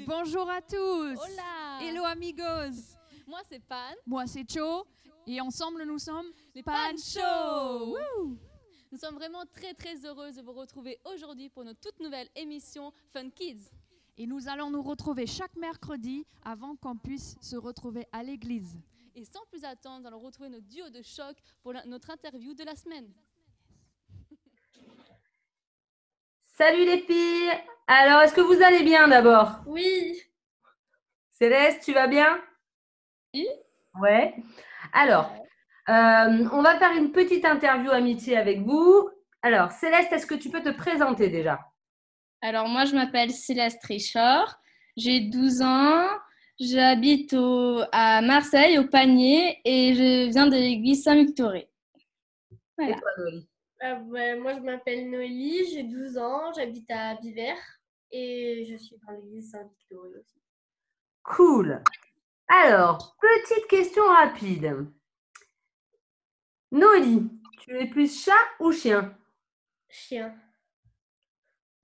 Bonjour à tous. Hola. Hello amigos. Moi c'est Pan. Moi c'est Cho et ensemble nous sommes Les Pan Show. Wouh. Nous sommes vraiment très heureuses de vous retrouver aujourd'hui pour notre toute nouvelle émission Fun Kids. Et nous allons nous retrouver chaque mercredi avant qu'on puisse se retrouver à l'église. Et sans plus attendre, nous allons retrouver notre duo de choc pour notre interview de la semaine. Salut les filles! Alors, est-ce que vous allez bien d'abord? Oui. Céleste, tu vas bien? Oui. Ouais. Alors, on va faire une petite interview amitié avec vous. Alors, Céleste, est-ce que tu peux te présenter déjà? Alors, moi, je m'appelle Céleste Richard. J'ai 12 ans. J'habite à Marseille, au Panier, et je viens de l'église Saint-Victoré. Voilà. Et toi, Noélie? Moi, je m'appelle Noélie, j'ai 12 ans, j'habite à Bivers et je suis dans l'église Saint-Victoré aussi. Cool. Alors, petite question rapide. Noélie, tu es plus chat ou chien? Chien.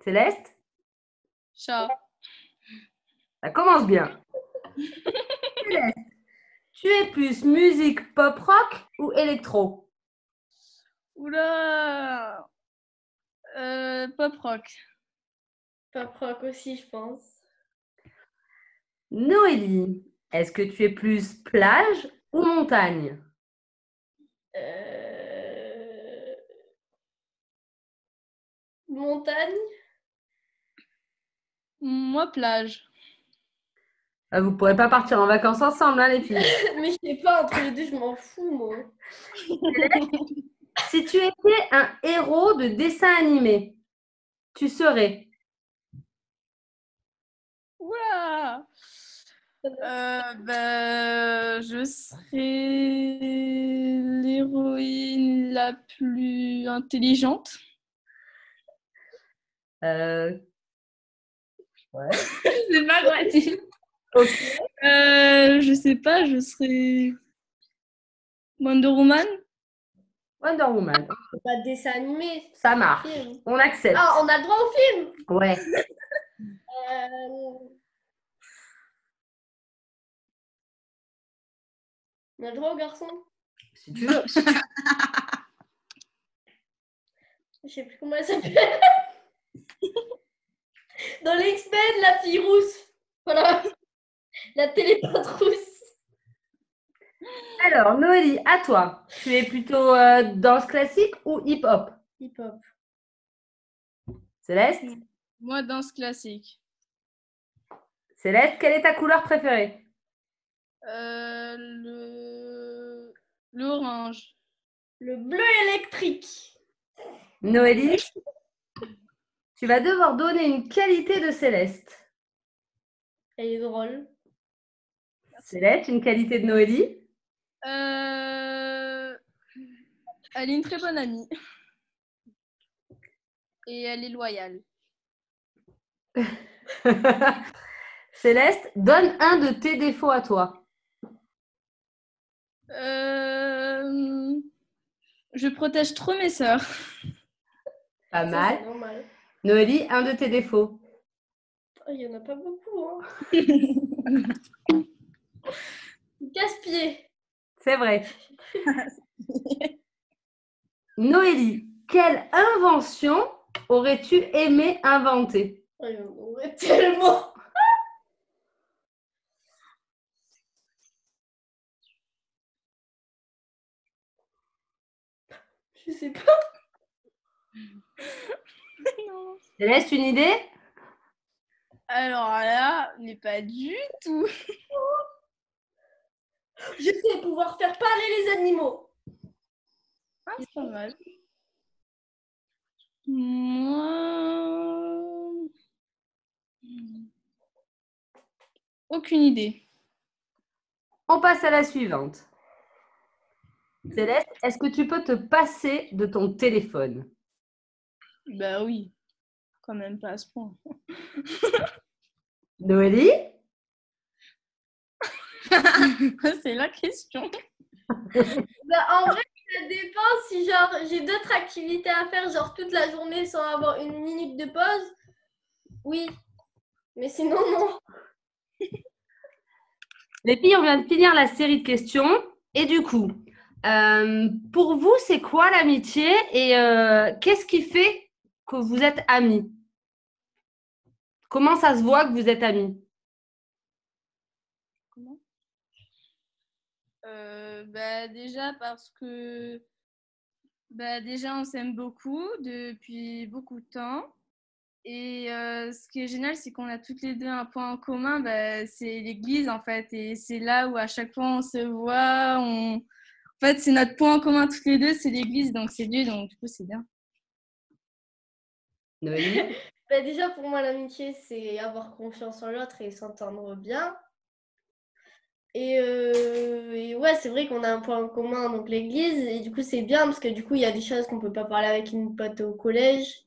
Céleste? Chat. Ça commence bien. Céleste, tu es plus musique pop rock ou électro? Oula. Pop rock. Pop rock aussi, je pense. Noélie, est-ce que tu es plus plage ou montagne? Montagne. Moi, plage. Ah, vous ne pourrez pas partir en vacances ensemble, hein, les filles. Mais je sais pas, entre les deux, je m'en fous, moi. Si tu étais un héros de dessin animé, tu serais? Oula. Je serais l'héroïne la plus intelligente. Ouais. Je sais pas quoi dire. Ok. Je sais pas, je serais Wonder Woman. Wonder Woman. Pas de dessin animé. Ça marche. Film. On accepte. Ah, on a le droit au film. Ouais. On a le droit au garçon. Si tu veux. Je sais plus comment elle s'appelle. Dans les X-Men, la fille rousse. Voilà. La télépathe rousse. Alors, Noélie, à toi. Tu es plutôt danse classique ou hip-hop? Hip-hop. Céleste? Moi, danse classique. Céleste, quelle est ta couleur préférée? L'orange. Le bleu électrique. Noélie, tu vas devoir donner une qualité de Céleste. Elle est drôle. Céleste, une qualité de Noélie? Elle est une très bonne amie. Et elle est loyale. Céleste, donne un de tes défauts à toi. Je protège trop mes sœurs. Pas Ça, mal. c'est normal. Noélie, un de tes défauts. Il n'y en a pas beaucoup. Hein. Casse-pied. C'est vrai. Noélie, quelle invention aurais-tu aimé inventer? Oh, il y en aurait tellement. Je sais pas. Non. Céleste, une idée? Alors là, mais pas du tout. Je sais pouvoir faire parler les animaux. Ah, c'est pas mal. Moi... Aucune idée. On passe à la suivante. Céleste, est-ce que tu peux te passer de ton téléphone? Bah oui, quand même pas à ce point. Noélie? C'est la question. En vrai, ça dépend si genre j'ai d'autres activités à faire, genre toute la journée sans avoir une minute de pause. Oui. Mais sinon, non. Les filles, on vient de finir la série de questions. Et du coup, pour vous, c'est quoi l'amitié et qu'est-ce qui fait que vous êtes amis? Comment ça se voit que vous êtes amis? Comment? Déjà parce que déjà on s'aime beaucoup depuis beaucoup de temps. Et ce qui est génial, c'est qu'on a toutes les deux un point en commun, c'est l'église en fait. Et c'est là où à chaque fois on se voit. En fait, c'est notre point en commun toutes les deux, c'est l'église, donc c'est Dieu, donc du coup c'est bien. Noélie? Déjà, pour moi, l'amitié, c'est avoir confiance en l'autre et s'entendre bien. Et ouais, c'est vrai qu'on a un point en commun, donc l'église. Et du coup, c'est bien parce que du coup, il y a des choses qu'on peut pas parler avec une pote au collège.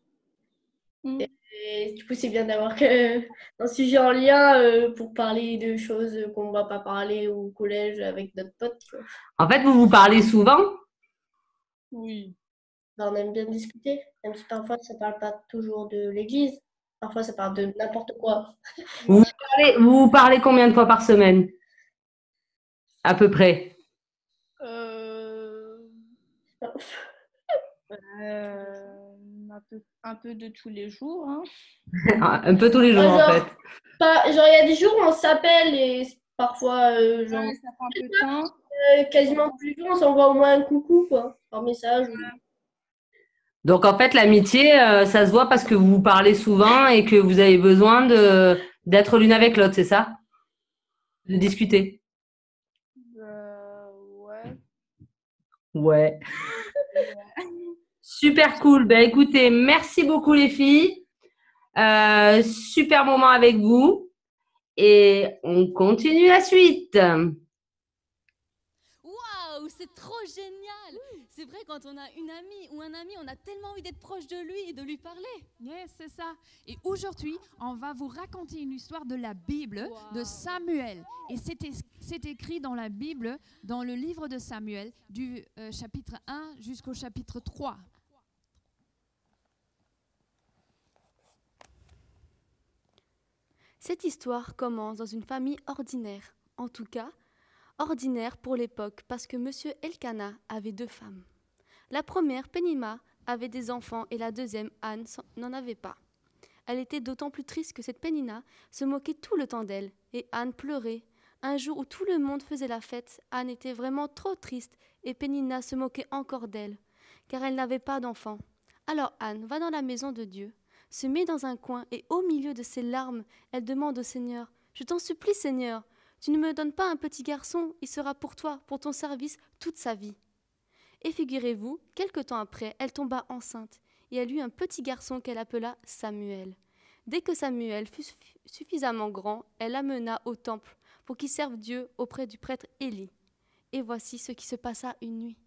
Et du coup, c'est bien d'avoir un sujet en lien pour parler de choses qu'on ne va pas parler au collège avec d'autres potes. Tu vois. En fait, vous vous parlez souvent? Oui. On aime bien discuter, même si parfois ça parle pas toujours de l'église. Parfois, ça parle de n'importe quoi. Vous parlez combien de fois par semaine? À peu près. Un peu de tous les jours. Hein. Un peu tous les jours, genre, en fait. Genre, il y a des jours où on s'appelle et parfois, genre, Ça prend un peu de temps. quasiment tous les jours, on s'envoie au moins un coucou, quoi, par message. Donc, en fait, l'amitié, ça se voit parce que vous vous parlez souvent et que vous avez besoin d'être l'une avec l'autre, c'est ça? De discuter. Ouais. Ouais. Super cool. Ben, écoutez, merci beaucoup les filles. Super moment avec vous. Et on continue la suite. Waouh, c'est trop génial! C'est vrai, quand on a une amie ou un ami, on a tellement envie d'être proche de lui et de lui parler. Yes, c'est ça. Et aujourd'hui, on va vous raconter une histoire de la Bible, de Samuel. Et c'est écrit dans la Bible, dans le livre de Samuel, du chapitre 1 jusqu'au chapitre 3. Cette histoire commence dans une famille ordinaire, en tout cas, ordinaire pour l'époque parce que monsieur Elkanah avait 2 femmes. La première, Pénina, avait des enfants et la deuxième, Anne, n'en avait pas. Elle était d'autant plus triste que cette Pénina se moquait tout le temps d'elle et Anne pleurait. Un jour où tout le monde faisait la fête, Anne était vraiment trop triste et Pénina se moquait encore d'elle, car elle n'avait pas d'enfants. Alors Anne va dans la maison de Dieu, se met dans un coin et au milieu de ses larmes, elle demande au Seigneur « Je t'en supplie, Seigneur, tu ne me donnes pas un petit garçon, il sera pour toi, pour ton service, toute sa vie. » Et figurez-vous, quelque temps après, elle tomba enceinte et elle eut un petit garçon qu'elle appela Samuel. Dès que Samuel fut suffisamment grand, elle l'amena au temple pour qu'il serve Dieu auprès du prêtre Élie. Et voici ce qui se passa une nuit.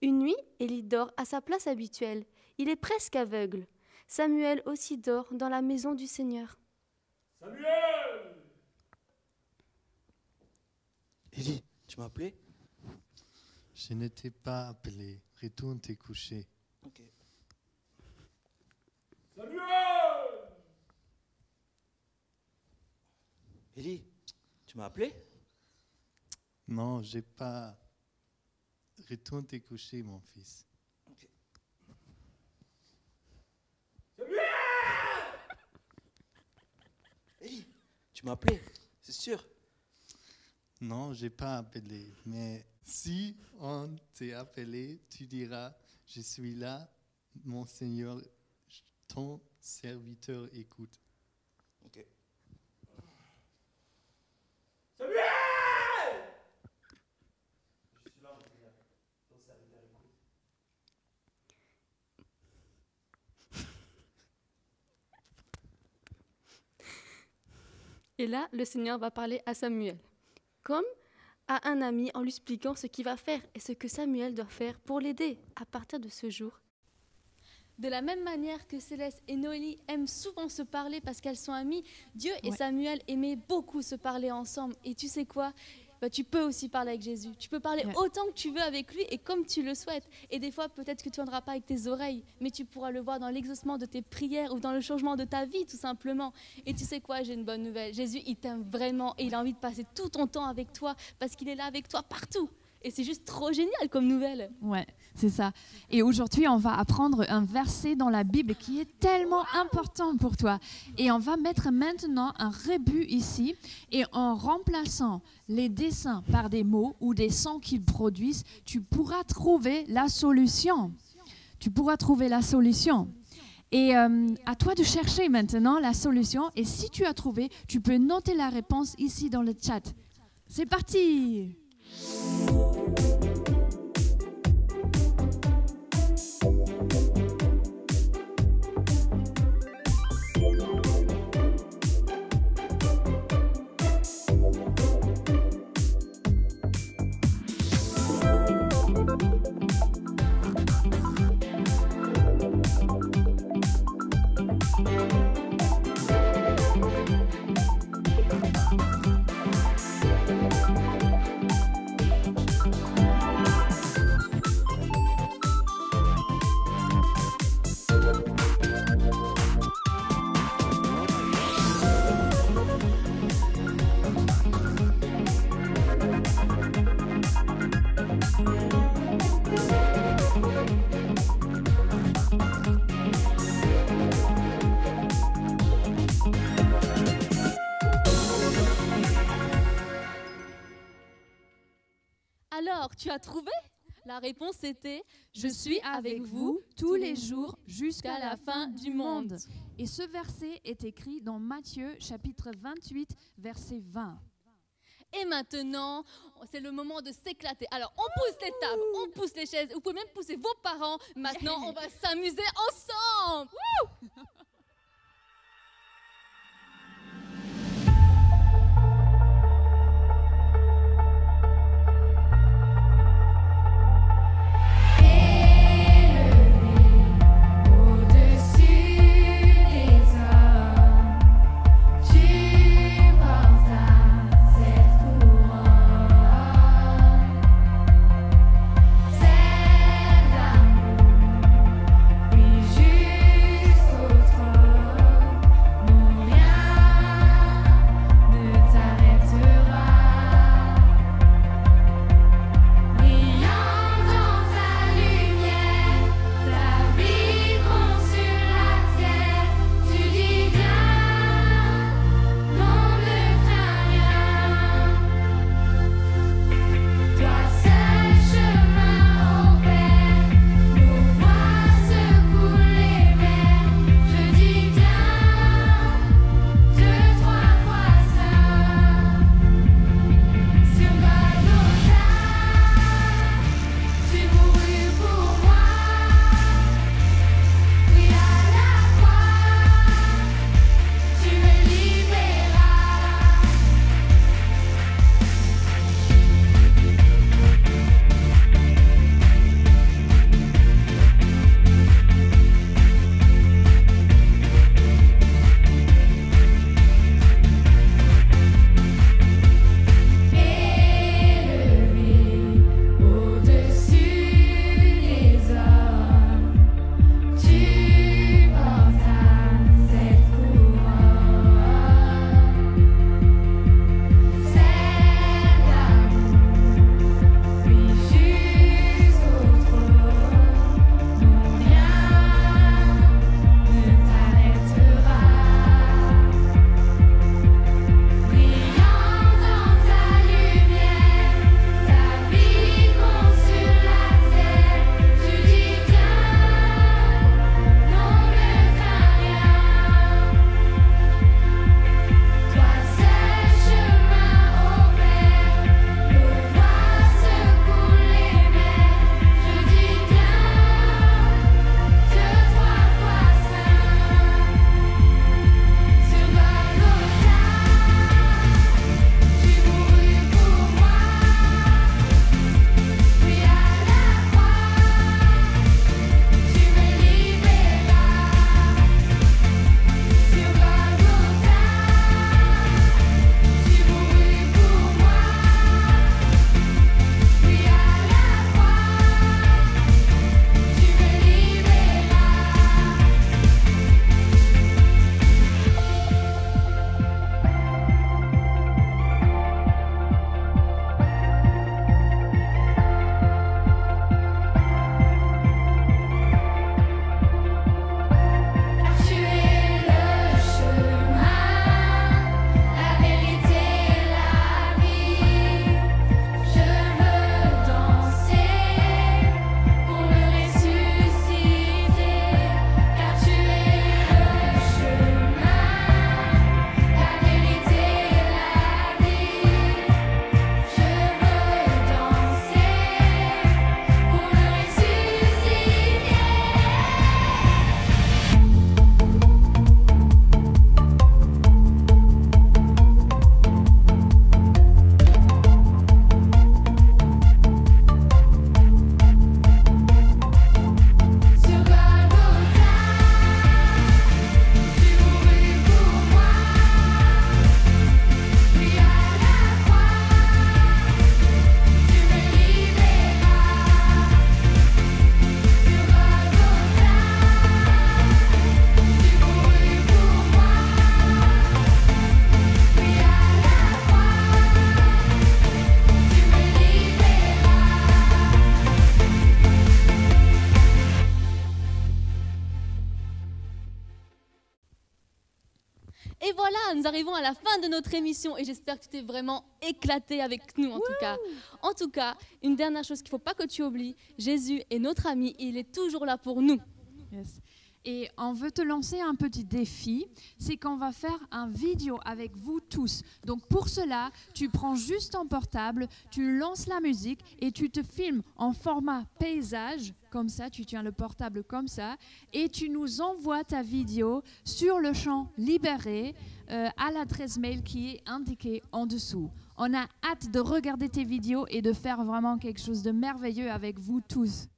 Une nuit, Élie dort à sa place habituelle. Il est presque aveugle. Samuel aussi dort dans la maison du Seigneur. Samuel! Élie, tu m'as appelé? Je ne t'ai pas appelé. Retourne te coucher. Ok. Samuel! Élie, tu m'as appelé? Non, j'ai pas. Retourne te coucher, mon fils. Ok. Samuel! Élie, tu m'as appelé, c'est sûr? Non, j'ai pas appelé. Mais si on t'a appelé, tu diras, je suis là, mon Seigneur, ton serviteur écoute. Ok. Samuel! Je suis là, mon Seigneur, ton serviteur écoute. Et là, le Seigneur va parler à Samuel, comme à un ami en lui expliquant ce qu'il va faire et ce que Samuel doit faire pour l'aider à partir de ce jour. De la même manière que Céleste et Noélie aiment souvent se parler parce qu'elles sont amies, Dieu et Ouais. Samuel aimaient beaucoup se parler ensemble. Et tu sais quoi? bah, tu peux aussi parler avec Jésus. Tu peux parler autant que tu veux avec lui et comme tu le souhaites. Et des fois, peut-être que tu n'entendras pas avec tes oreilles, mais tu pourras le voir dans l'exaucement de tes prières ou dans le changement de ta vie, tout simplement. Et tu sais quoi, j'ai une bonne nouvelle. Jésus, il t'aime vraiment et il a envie de passer tout ton temps avec toi parce qu'il est là avec toi partout. Et c'est juste trop génial comme nouvelle. Ouais, c'est ça. Et aujourd'hui, on va apprendre un verset dans la Bible qui est tellement important pour toi. Et on va mettre maintenant un rebut ici. Et en remplaçant les dessins par des mots ou des sons qu'ils produisent, tu pourras trouver la solution. Tu pourras trouver la solution. Et à toi de chercher maintenant la solution. Et si tu as trouvé, tu peux noter la réponse ici dans le chat. C'est parti! Alors, tu as trouvé? La réponse était « Je suis avec vous tous les jours jusqu'à la fin du monde ». Et ce verset est écrit dans Matthieu chapitre 28, verset 20. Et maintenant, c'est le moment de s'éclater. Alors, on pousse les tables, on pousse les chaises, vous pouvez même pousser vos parents. Maintenant, on va s'amuser ensemble. Jusqu'au voilà, nous arrivons à la fin de notre émission et j'espère que tu t'es vraiment éclaté avec nous en tout cas. En tout cas, une dernière chose qu'il ne faut pas que tu oublies, Jésus est notre ami, il est toujours là pour nous. Yes. Et on veut te lancer un petit défi, c'est qu'on va faire un vidéo avec vous tous. Donc pour cela, tu prends juste ton portable, tu lances la musique et tu te filmes en format paysage, comme ça, tu tiens le portable comme ça, et tu nous envoies ta vidéo sur le champ libéré à l'adresse mail qui est indiquée en dessous. On a hâte de regarder tes vidéos et de faire vraiment quelque chose de merveilleux avec vous tous.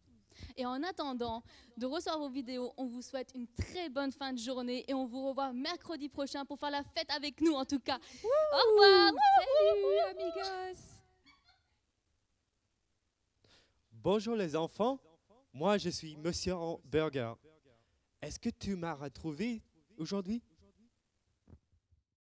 Et en attendant de recevoir vos vidéos, on vous souhaite une très bonne fin de journée et on vous revoit mercredi prochain pour faire la fête avec nous en tout cas. Au revoir. Salut amigos. Bonjour les enfants, moi je suis Monsieur Burger. Est-ce que tu m'as retrouvé aujourd'hui?